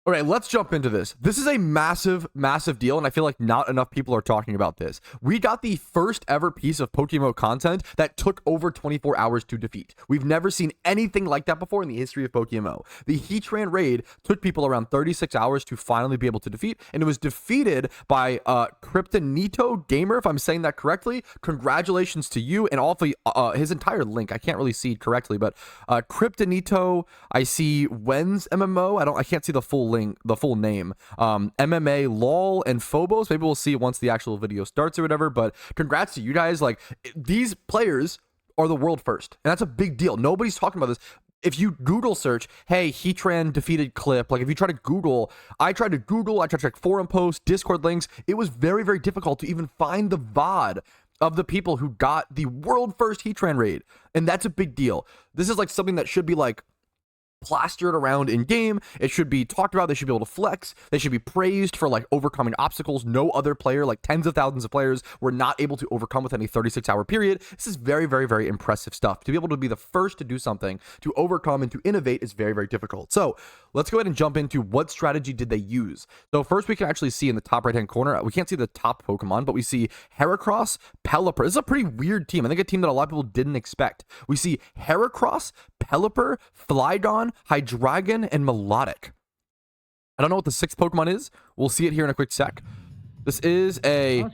All right, let's jump into this. This is a massive, massive deal, and I feel like not enough people are talking about this. We got the first ever piece of Pokemmo content that took over 24 hours to defeat. We've never seen anything like that before in the history of Pokemmo. The Heatran raid took people around 36 hours to finally be able to defeat, and it was defeated by Kryptonito Gamer, if I'm saying that correctly. Congratulations to you and all of his entire link. I can't really see it correctly, but Kryptonito, I see Wen's MMO. I can't see the full link, the full name. MMA, LOL, and Phobos. Maybe we'll see it once the actual video starts or whatever, but congrats to you guys. Like, these players are the world first, and that's a big deal. Nobody's talking about this. If you Google search, hey, Heatran defeated clip, like if you try to Google, I tried to check forum posts, Discord links. It was very, very difficult to even find the VOD of the people who got the world first Heatran raid, and that's a big deal. This is like something that should be like plastered around in game. It should be talked about. They should be able to flex. They should be praised for like overcoming obstacles no other player, like tens of thousands of players, were not able to overcome with any 36-hour period. This is very, very, very impressive stuff. To be able to be the first to do something, to overcome and to innovate is very, very difficult. So let's go ahead and jump into what strategy did they use. So first we can actually see in the top right hand corner, we can't see the top Pokemon, but we see Heracross, Pelipper. This is a pretty weird team. I think a team that a lot of people didn't expect. We see Heracross, Pelipper, Flygon, Hydreigon, and Melodic. I don't know what the sixth Pokemon is. We'll see it here in a quick sec. This is a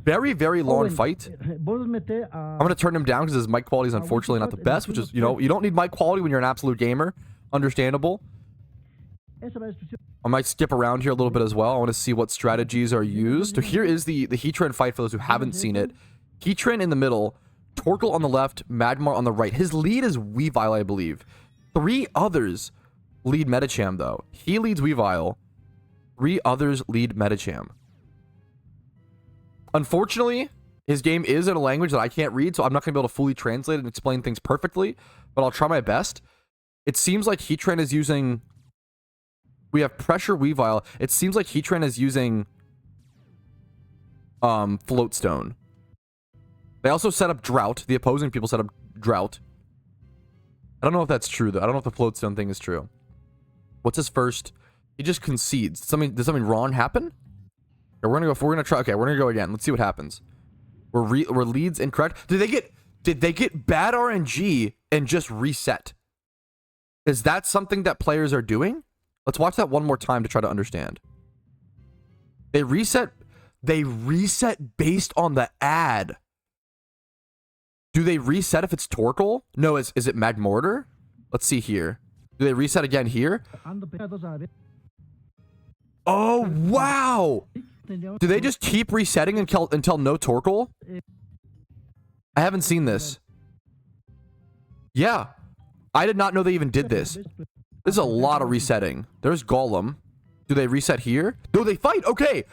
very, very long fight. I'm going to turn him down because his mic quality is unfortunately not the best, which is, you know, you don't need mic quality when you're an absolute gamer. Understandable. I might skip around here a little bit as well. I want to see what strategies are used. So here is the Heatran fight for those who haven't seen it. Heatran in the middle, Torkoal on the left, Magmar on the right. His lead is Weavile, I believe. 3 others lead Medicham, though. He leads Weavile. 3 others lead Medicham. Unfortunately, his game is in a language that I can't read, so I'm not going to be able to fully translate and explain things perfectly, but I'll try my best. It seems like Heatran is using... We have Pressure Weavile. It seems like Heatran is using Floatstone. They also set up Drought. The opposing people set up Drought. I don't know if that's true, though. I don't know if the Floatstone thing is true. What's his first? He just concedes. Did something wrong happen? Okay, we're gonna try. Okay, we're gonna go again. Let's see what happens. We're leads incorrect. Did they get bad RNG and just reset? Is that something that players are doing? Let's watch that one more time to try to understand. They reset based on the ad. Do they reset if it's Torkoal? No, is it Magmortar? Let's see here. Do they reset again here? Oh, wow! Do they just keep resetting until no Torkoal? I haven't seen this. Yeah. I did not know they even did this. This is a lot of resetting. There's Golem. Do they reset here? No, they fight. Okay.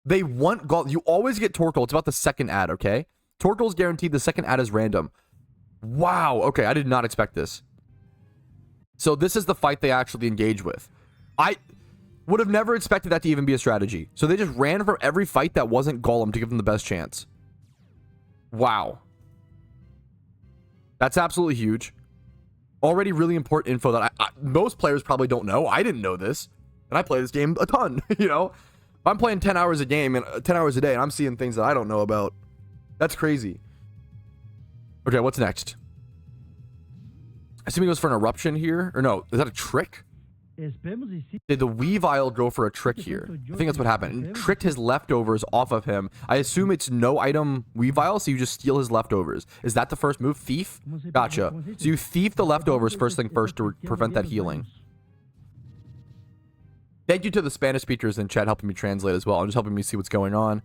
They want Golem. You always get Torkoal. It's about the second ad, okay? Torkoal's guaranteed. The second ad is random. Wow. Okay, I did not expect this. So this is the fight they actually engage with. I would have never expected that to even be a strategy. So they just ran from every fight that wasn't Golem to give them the best chance. Wow. That's absolutely huge. Already really important info that most players probably don't know. I didn't know this. And I play this game a ton, you know? If I'm playing 10 hours a game and 10 hours a day and I'm seeing things that I don't know about. That's crazy. Okay, what's next? I assume he goes for an eruption here. Or no, is that a trick? Did the Weavile go for a trick here? I think that's what happened. And tricked his leftovers off of him. I assume it's no item Weavile, so you just steal his leftovers. Is that the first move? Thief? Gotcha. So you thief the leftovers first thing first to prevent that healing. Thank you to the Spanish speakers in chat helping me translate as well. I'm just helping me see what's going on.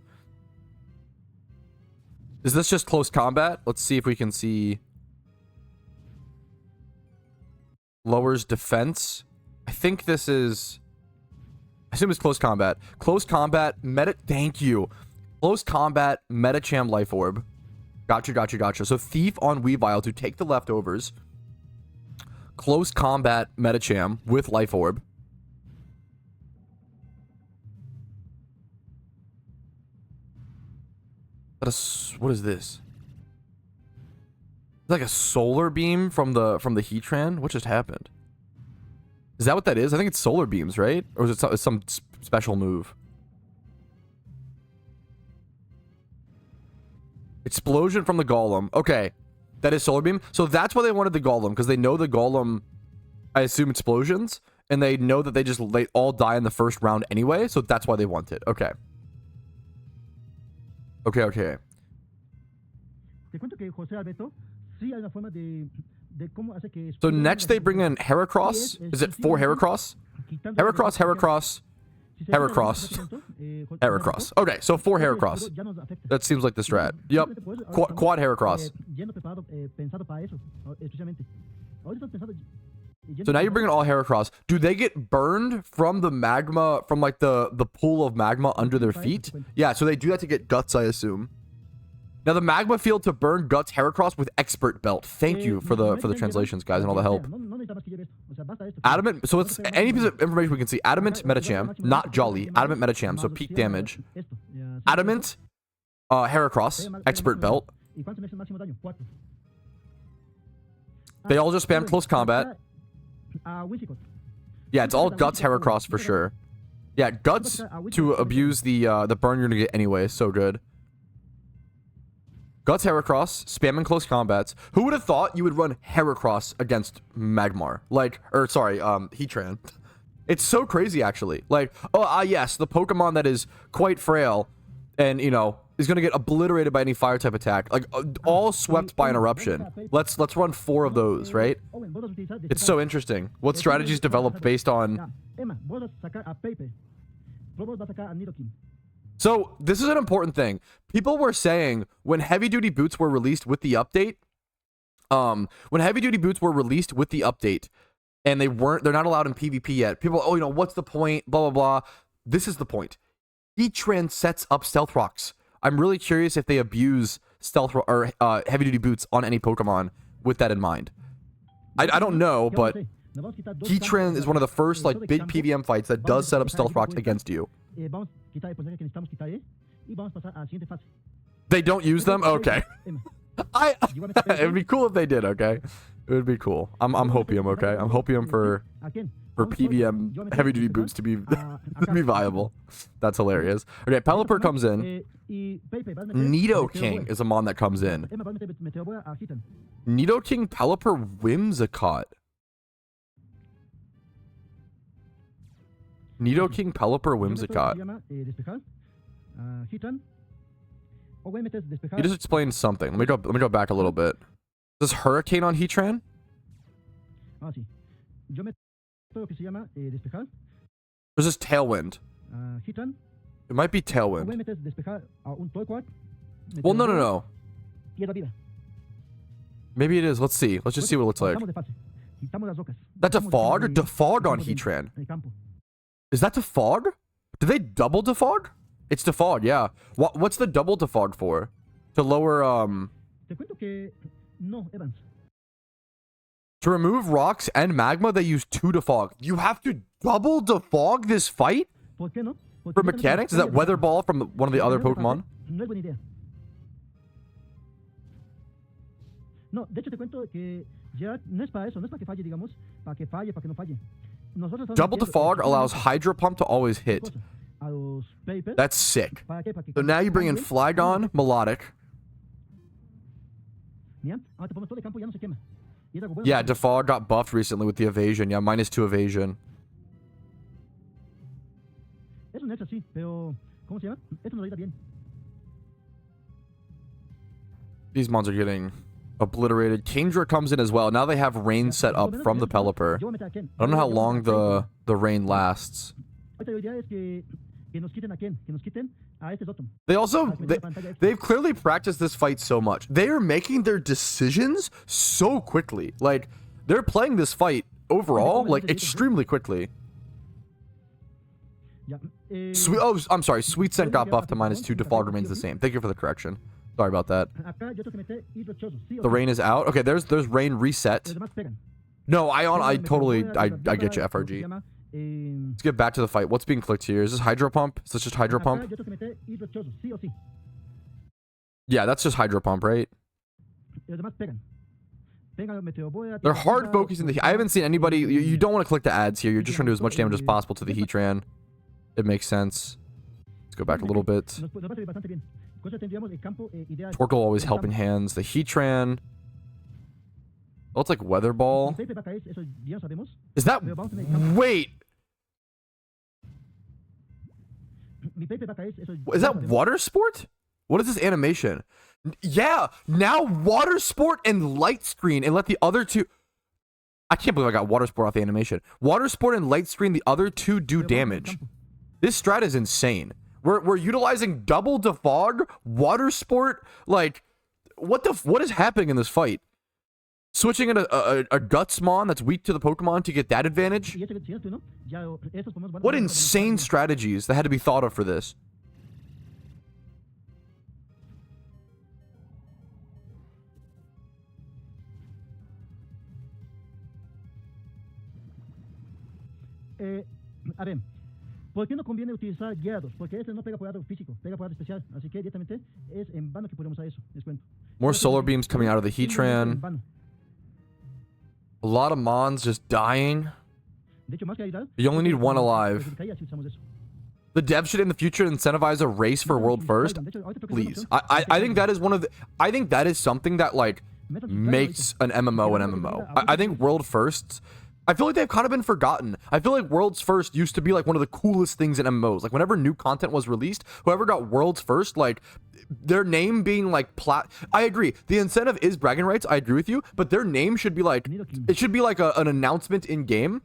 Is this just close combat? Let's see if we can see. Lowers defense. I think this is... I assume it's close combat. Close combat, thank you. Close combat, Medicham Life Orb. Gotcha. So Thief on Weavile to take the leftovers. Close combat, Medicham with Life Orb. What is this? It's like a solar beam from the Heatran. What just happened? Is that what that is? I think it's solar beams, right? Or is it some special move? Explosion from the Golem. Okay. That is solar beam. So that's why they wanted the Golem, because they know the Golem, I assume, explosions, and they know that they all die in the first round anyway, so that's why they want it. Okay. Okay. So next they bring in Heracross. Is it 4 Heracross? Heracross. Okay, so 4 Heracross. That seems like the strat. Yep. Quad Heracross. So now you're bringing all Heracross. Do they get burned from the magma, from like the pool of magma under their feet? Yeah, so they do that to get guts, I assume. Now the magma field to burn guts Heracross with expert belt. Thank you for the translations, guys, and all the help. Adamant. So it's any piece of information we can see. Adamant Medicham, not Jolly. Adamant Medicham, so peak damage. Adamant Heracross, expert belt. They all just spam close combat. Yeah, it's all guts Heracross for sure. Yeah, guts to abuse the burn you're gonna get anyway. So good. Guts Heracross, spamming close combats. Who would have thought you would run Heracross against Magmar? Heatran. It's so crazy, actually. Like, yes, the Pokemon that is quite frail and, you know, is going to get obliterated by any fire type attack. Like, all swept by an eruption. Let's run 4 of those, right? It's so interesting. What strategies developed based on... So, this is an important thing. People were saying when heavy-duty boots were released with the update, and they're not allowed in PvP yet. People, you know, what's the point? Blah, blah, blah. This is the point. Heatran sets up Stealth Rocks. I'm really curious if they abuse heavy-duty boots on any Pokemon with that in mind. I don't know, but Heatran is one of the first, like, big PVM fights that does set up Stealth Rocks against you. They don't use them? Okay. It would be cool if they did, okay? It would be cool. I'm hopium, okay? I'm hopium for PVM heavy-duty boots to be viable. That's hilarious. Okay, Pelipper comes in. Nidoking is a mon that comes in. Nidoking, Pelipper, Whimsicott. Nidoking, Pelipper, Whimsicott. He just explained something. Let me go back a little bit. Is Hurricane on Heatran? Or is this Tailwind? It might be Tailwind. Well, no. Maybe it is. Let's see. Let's just see what it looks like. That's Defog or Defog on Heatran? Is that Defog? Did they double Defog? It's Defog, yeah. What's the double Defog for? To lower, To remove rocks and magma, they use 2 Defog. You have to double Defog this fight? For mechanics? Is that Weather Ball from one of the other Pokemon? Double Defog allows Hydro Pump to always hit. That's sick. So now you bring in Flygon, Melodic. Yeah, Defog got buffed recently with the evasion. Yeah, -2 evasion. These mons are getting obliterated. Kingdra comes in as well. Now they have rain set up from the Pelipper. I don't know how long the rain lasts. They've clearly practiced this fight so much. They are making their decisions so quickly. Like, they're playing this fight overall, like, extremely quickly. I'm sorry. Sweet Scent got buffed to -2. Defog remains the same. Thank you for the correction. Sorry about that. The rain is out. Okay, there's rain reset. No, I totally get you, FRG. Let's get back to the fight. What's being clicked here? Is this Hydro Pump? Is this just Hydro Pump? Yeah, that's just Hydro Pump, right? They're hard focusing the... I haven't seen anybody... You don't want to click the ads here. You're just trying to do as much damage as possible to the Heatran. It makes sense. Let's go back a little bit. Torkoal always helping hands. The Heatran... Oh, it's like Weather Ball. Is that... Wait! Is that Water Sport? What is this animation? Yeah! Now Water Sport and Light Screen and let the other two... I can't believe I got Water Sport off the animation. Water Sport and Light Screen, the other two do damage. This strat is insane. We're utilizing double Defog, Water Sport, like... What is happening in this fight? Switching in a Gutsmon that's weak to the Pokemon to get that advantage? What insane strategies that had to be thought of for this. A ver, ¿por qué no conviene utilizar guiados? Porque este no pega apoyado físico, pega apoyado especial. Así que directamente es en vano que podemos usar eso. Les cuento. More solar beams coming out of the Heatran. A lot of Mons just dying. You only need one alive. The dev should in the future incentivize a race for world first. Please. I think that is one of the... I think that is something that, like, makes an MMO an MMO. I think world firsts... I feel like they've kind of been forgotten. I feel like Worlds First used to be like one of the coolest things in MMOs. Like whenever new content was released, whoever got Worlds First, like their name being like I agree. The incentive is bragging rights. I agree with you, but their name should be like, it should be like an announcement in game,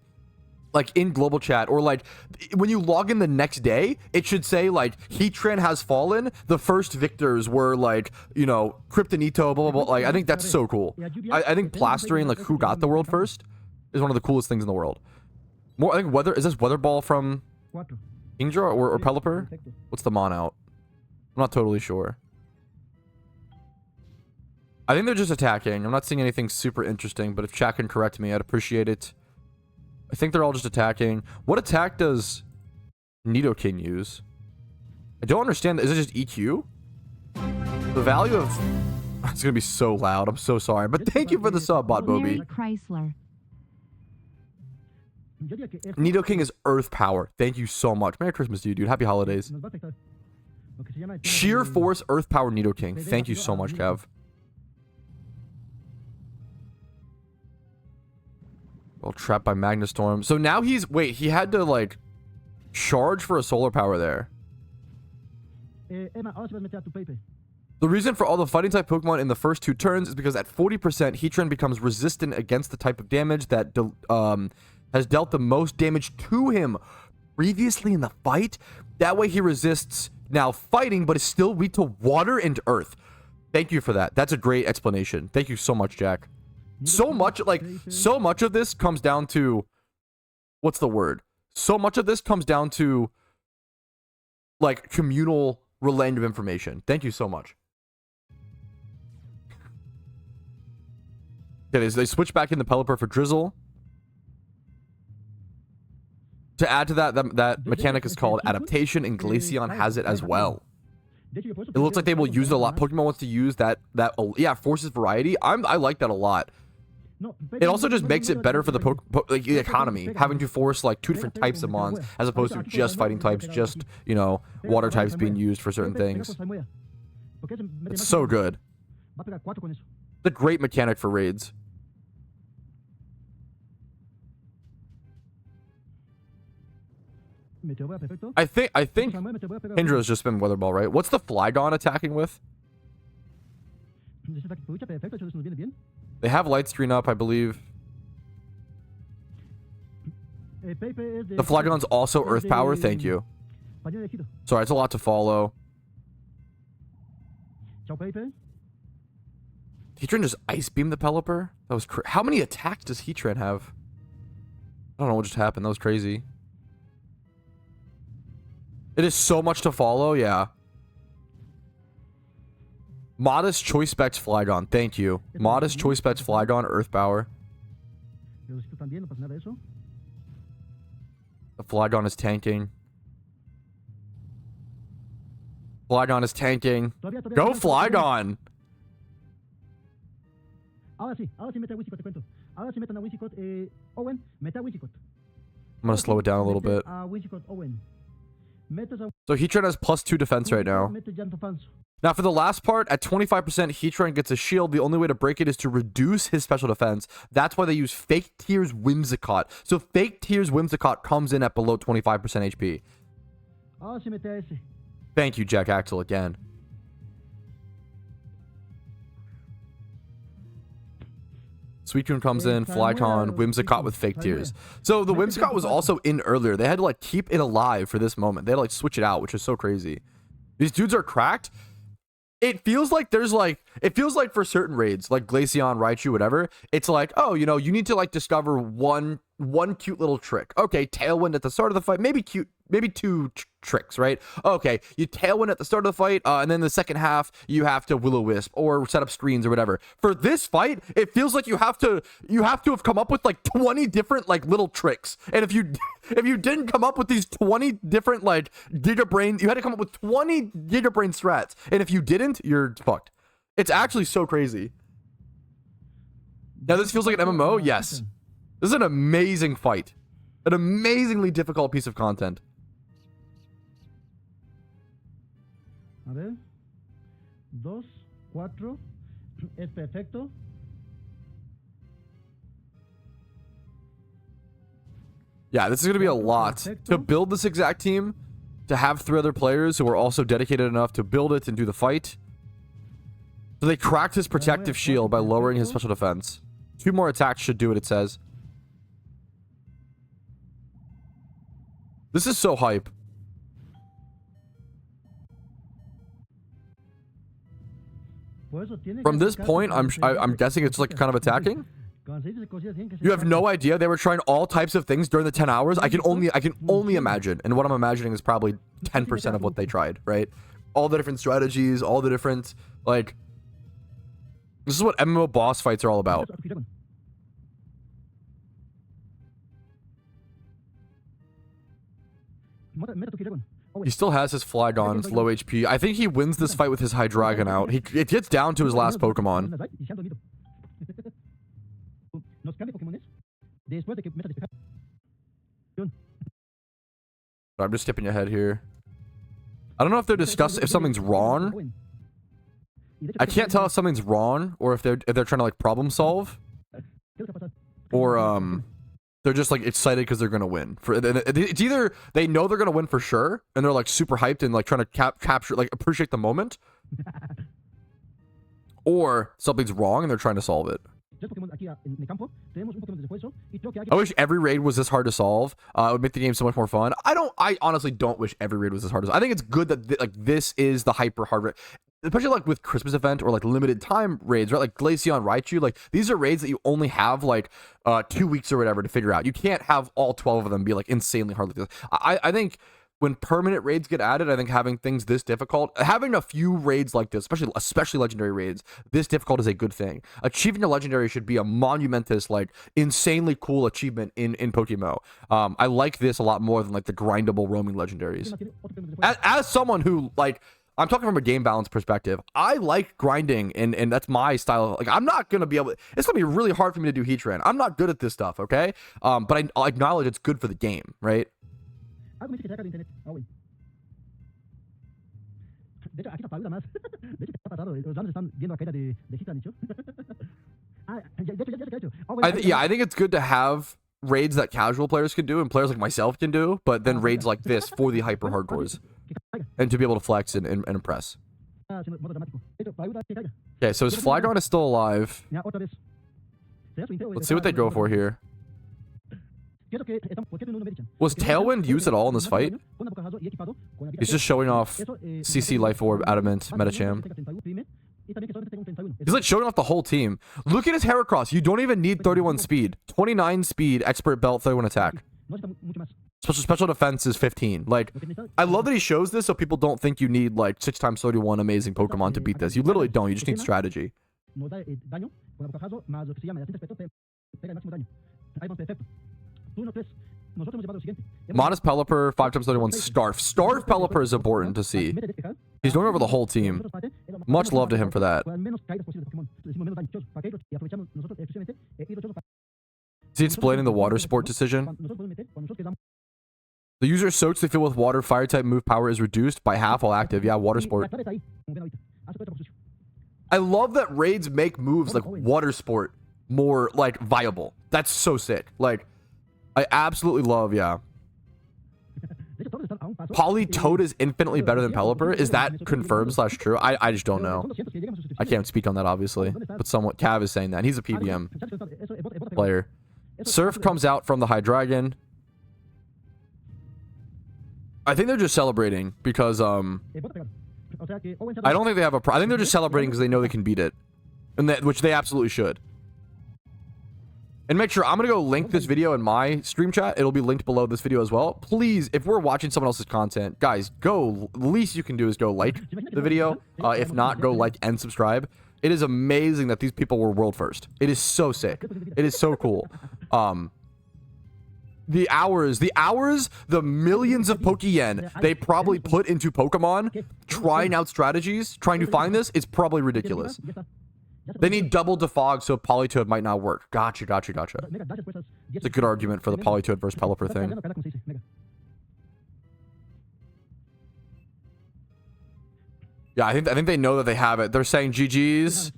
like in global chat, or like when you log in the next day, it should say like Heatran has fallen. The first victors were like, you know, Kryptonito, blah, blah, blah. Like, I think that's so cool. I think plastering like who got the world first is one of the coolest things in the world. I think is this Weather Ball from Kingdra or Pelipper? What's the Mon out? I'm not totally sure. I think they're just attacking. I'm not seeing anything super interesting, but if chat can correct me, I'd appreciate it. I think they're all just attacking. What attack does Nidoking use? I don't understand. Is it just EQ? The value of... It's going to be so loud. I'm so sorry. But thank you for the sub, Bot Bobby. Chrysler. Nidoking is Earth Power. Thank you so much. Merry Christmas to you, dude. Happy holidays. Sheer Force Earth Power Nidoking. Thank you so much, Kev. Well, trapped by Magnastorm. So now he's... Wait, he had to, like, charge for a solar power there. The reason for all the fighting type Pokemon in the first two turns is because at 40%, Heatran becomes resistant against the type of damage that has dealt the most damage to him previously in the fight. That way he resists now fighting, but is still weak to water and earth. Thank you for that. That's a great explanation. Thank you so much, Jack. So much of this comes down to... What's the word? So much of this comes down to, like, communal relaying of information. Thank you so much. Okay, they switch back in the Pelipper for Drizzle. To add to that mechanic is called Adaptation, and Glaceon has it as well. It looks like they will use it a lot. Pokemon wants to use that yeah, forces variety. I like that a lot. It also just makes it better for the economy, having to force like two different types of mons as opposed to just fighting types, just, you know, water types being used for certain things. It's so good. It's a great mechanic for raids. I think Kindra's just been Weather Ball, right? What's the Flygon attacking with? They have Light Screen up, I believe. The Flygon's also Earth Power. Thank you. Sorry, it's a lot to follow. Heatran just Ice Beam the Pelipper? That was how many attacks does Heatran have? I don't know what just happened. That was crazy. It is so much to follow, yeah. Modest Choice Specs Flygon, thank you. Modest Choice Specs Flygon, Earth Power. The Flygon is tanking. Flygon is tanking. Go Flygon! ahora sí mete a Whimiscott, te cuento. Ahora sí metan a Whimiscott, Owen, mete a Whimiscott. I'm gonna slow it down a little bit. A Whimiscott, Owen. So Heatran has +2 defense right now. Now for the last part, at 25%, Heatran gets a shield. The only way to break it is to reduce his special defense. That's why they use Fake Tears Whimsicott. So Fake Tears Whimsicott comes in at below 25% HP. Thank you, Jack Axel, again. Suicune comes in, Flygon, Whimsicott with Fake Tears. So the Whimsicott was also in earlier. They had to like keep it alive for this moment. They had to like switch it out, which is so crazy. These dudes are cracked. It feels like there's like, it feels like for certain raids, like Glaceon, Raichu, whatever, it's like, oh, you know, you need to like discover one cute little trick. Okay, Tailwind at the start of the fight, maybe two tricks, right? Okay, you Tailwind at the start of the fight, and then the second half, you have to Will-O-Wisp or set up screens or whatever. For this fight, it feels like you have to have come up with like 20 different like little tricks. And if you didn't come up with these 20 different like Gigabrain, you had to come up with 20 Gigabrain strats. And if you didn't, you're fucked. It's actually so crazy. Now this feels like an MMO? Yes. This is an amazing fight. An amazingly difficult piece of content. A ver. 2, 4. Es perfecto. Yeah, this is going to be a lot. To build this exact team, to have 3 other players who are also dedicated enough to build it and do the fight. So they cracked his protective shield by lowering his special defense. 2 more attacks should do it, it says. This is so hype. From this point, I'm guessing it's like kind of attacking. You have no idea. They were trying all types of things during the 10 hours. I can only imagine. And what I'm imagining is probably 10% of what they tried, right? All the different strategies, all the different, like... This is what MMO boss fights are all about. He still has his Flygon, it's low HP. I think he wins this fight with his Hydreigon out. It gets down to his last Pokemon. I'm just skipping ahead here. I don't know if they're discussing if something's wrong. I can't tell if something's wrong or if they're trying to like problem solve, or they're just like excited because they're gonna win. It's either they know they're gonna win for sure and they're like super hyped and like trying to capture, like appreciate the moment, or something's wrong and they're trying to solve it. I wish every raid was this hard to solve. It would make the game so much more fun. I honestly don't wish every raid was this hard to solve. I think it's good that like this is the hyper hard raid, especially like with Christmas event or like limited time raids, right? Like Glaceon, Raichu, like these are raids that you only have like 2 weeks or whatever to figure out. You can't have all 12 of them be like insanely hard like this. I think when permanent raids get added, I think having things this difficult, having a few raids like this, especially legendary raids, this difficult is a good thing. Achieving a legendary should be a monumentous, like insanely cool achievement in Pokemmo. I like this a lot more than like the grindable roaming legendaries. As someone who like, I'm talking from a game balance perspective, I like grinding and that's my style. Like I'm not going to be able, it's going to be really hard for me to do Heatran. I'm not good at this stuff, okay? But I acknowledge it's good for the game, right? Algo me dice que se ha caído internet. Ah, güey. De hecho, aquí está Paula más. De hecho, ¿qué ha pasado? Los danos están viendo la caída de Heatran, ¿dicho? Ah, de hecho, ya se ha hecho. Oh, yeah, I think it's good to have raids that casual players can do and players like myself can do, but then raids like this for the hyper hardcores. And to be able to flex and impress. Okay, so his Flygon is still alive. Let's see what they go for here. Was Tailwind used at all in this fight? He's just showing off CC Life Orb, Adamant, Medicham. He's like showing off the whole team. Look at his Heracross. You don't even need 31 speed. 29 speed, expert belt, 31 attack. Special defense is 15. Like, I love that he shows this so people don't think you need like 6 times 31 amazing Pokemon to beat this. You literally don't. You just need strategy. Modest Pelipper, 5 times 31 Starf. Starf Pelipper is important to see. He's going over the whole team. Much love to him for that. caídas posibles de Pokémon. Le decimos menos daño, choso, para que y aprovechamos nosotros exclusivamente ir choso para Is he explaining the water sport decision? nosotros podemos meter, cuando nosotros quedamos The user soaks they fill with water. Fire type move power is reduced by half while active. Yeah, water y la sport. clave está ahí, como ven ahorita. Hace todo el trabajo sucio. I love that raids make moves like water sport more like viable. That's so sick. Like, I absolutely love, yeah. De hecho, todos están a un paso. Polytoad is infinitely better than Pelipper. Is that confirmed / true? I just don't know. Son 200 que llegamos a I sustituciones. can't speak on that, obviously. But somewhat, Cav is saying that. He's a PBM ¿Sabes qué está? Eso, bota pegado. player. Eso- Surf comes out from the Hydreigon. I think they're just celebrating because, Bota pegado. O sea que Owen se I don't think they have a I think they're just celebrating because they know they can beat it. And that, which they absolutely should. And make sure, I'm going to go link this video in my stream chat. It'll be linked below this video as well. Please, if we're watching someone else's content, guys, go. The least you can do is go like the video. If not, go like and subscribe. It is amazing that these people were world first. It is so sick. It is so cool. The hours, the millions of Pokeyen they probably put into Pokemon trying out strategies, trying to find this, is probably ridiculous. Ya está. Ya se They need double Defog so Polytoad might not work. Gotcha. Mega, gracias por esas 10 It's a good argument for the Polytoad versus Pelipper thing. Cargando, como se dice, Mega. Yeah, I think they know that they have it. They're saying GG's.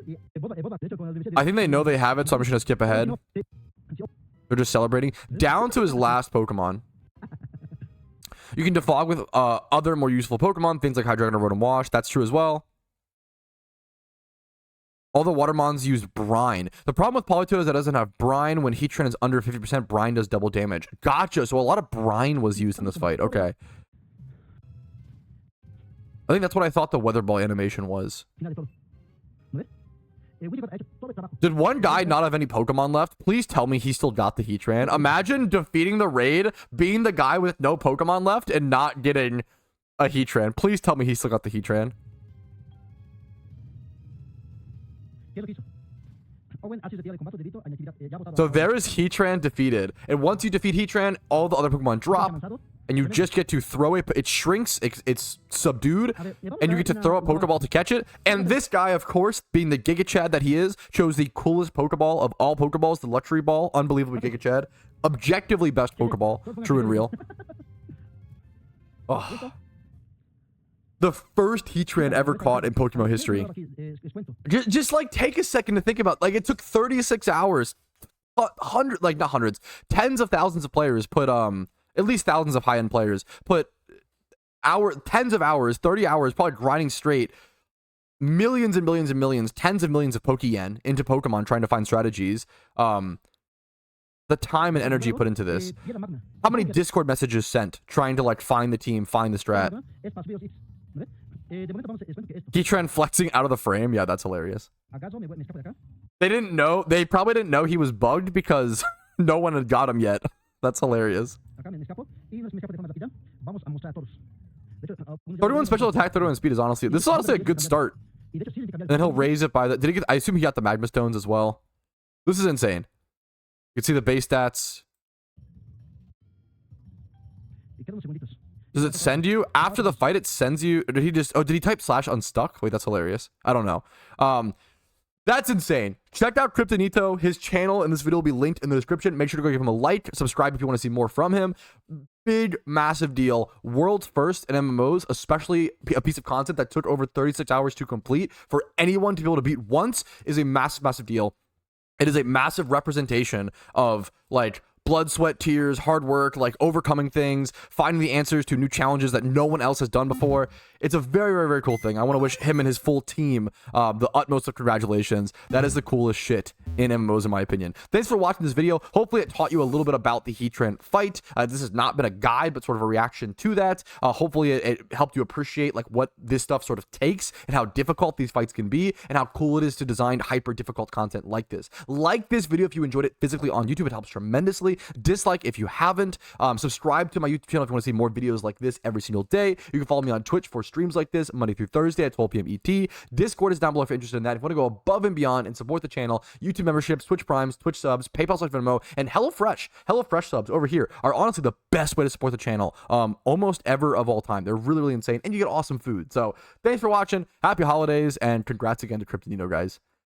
Y, bota, de hecho, con la división I think they know they have it, so I'm just gonna skip ahead. They're just celebrating. Down to his last Pokemon. You can defog with other more useful Pokemon, things like Hydreigon or Rotom Wash. That's true as well. All the Watermons use Brine. The problem with Polytoad is that it doesn't have Brine. When Heatran is under 50%, Brine does double damage. Gotcha. So a lot of Brine was used in this fight. Okay. I think that's what I thought the Weather Ball animation was. Final de todo. ¿No ves? Whimiscott ha hecho todo el trabajo. Did one guy not have any Pokemon left? Please tell me he still got the Heatran. Imagine defeating the raid, being the guy with no Pokemon left, and not getting a Heatran. Please tell me he still got the Heatran. ¿Qué es lo que hizo? Owen ha sido retirado de combate debido a inactividad. Ya ha votado So a- there is Heatran defeated. And once you defeat Heatran, all the other Pokemon drop, and you just get to throw it. It shrinks, it's subdued, and you get to throw a Pokeball to catch it. And this guy, of course, being the Giga Chad that he is, chose the coolest Pokeball of all Pokeballs, the Luxury Ball. Unbelievable Giga Chad. Objectively best Pokeball, true and real. Oh. The first Heatran ever caught in Pokemon history. Es cuento. Just like take a second to think about, like, it took 36 hours, not hundreds, tens of thousands of players put at least thousands of high-end players put tens of hours, 30 hours, probably grinding straight, millions and millions and millions, tens of millions of Pokeyen into Pokemon trying to find strategies. The time and energy put into this. Tierra Magna. How many Discord messages sent trying to like find the team, find the strat? Es para subir los hits. ¿No ves? De momento vamos, les cuento que esto. Heatran flexing out of the frame. Yeah, that's hilarious. ¿Acaso me escapo de acá? They didn't know. They probably didn't know he was bugged because no one had got him yet. That's hilarious. Acá me escapo. Y no es que me escapo de forma rápida. Vamos a mostrar a todos. De hecho, 31 special attack, 31 speed is honestly, this is honestly a good start. Y de hecho, sí, le cambié And then he'll raise it by the, did he get, I assume he got the Magma Stones as well. This is insane. You can see the base stats. Y quedan unos segunditos. Does it send you after the fight? It sends you. Or did he just? Oh, did he type / unstuck? Wait, that's hilarious. I don't know. That's insane. Check out Kryptonito. His channel in this video will be linked in the description. Make sure to go give him a like, subscribe if you want to see more from him. Big, massive deal. World's first in MMOs, especially a piece of content that took over 36 hours to complete. For anyone to be able to beat once is a massive, massive deal. It is a massive representation of like blood, sweat, tears, hard work, like overcoming things, finding the answers to new challenges that no one else has done before. It's a very, very, very cool thing. I want to wish him and his full team the utmost of congratulations. That is the coolest shit in MMOs, in my opinion. Thanks for watching this video. Hopefully it taught you a little bit about the Heatran fight. This has not been a guide, but sort of a reaction to that. Hopefully it helped you appreciate like what this stuff sort of takes and how difficult these fights can be and how cool it is to design hyper difficult content like this. Like this video if you enjoyed it physically on YouTube. It helps tremendously. already. Dislike if you haven't. Subscribe to my YouTube channel if you want to see more videos like this every single day. You can follow me on Twitch for streams like this Monday through Thursday at 12 p.m. ET. Discord is down below if you're interested in that. If you want to go above and beyond and support the channel, YouTube memberships, Twitch Primes, Twitch subs, PayPal/Venmo, and HelloFresh. HelloFresh subs over here are honestly the best way to support the channel almost ever of all time. They're really, really insane, and you get awesome food. So thanks for watching. Happy holidays, and congrats again to Kryptonito, guys.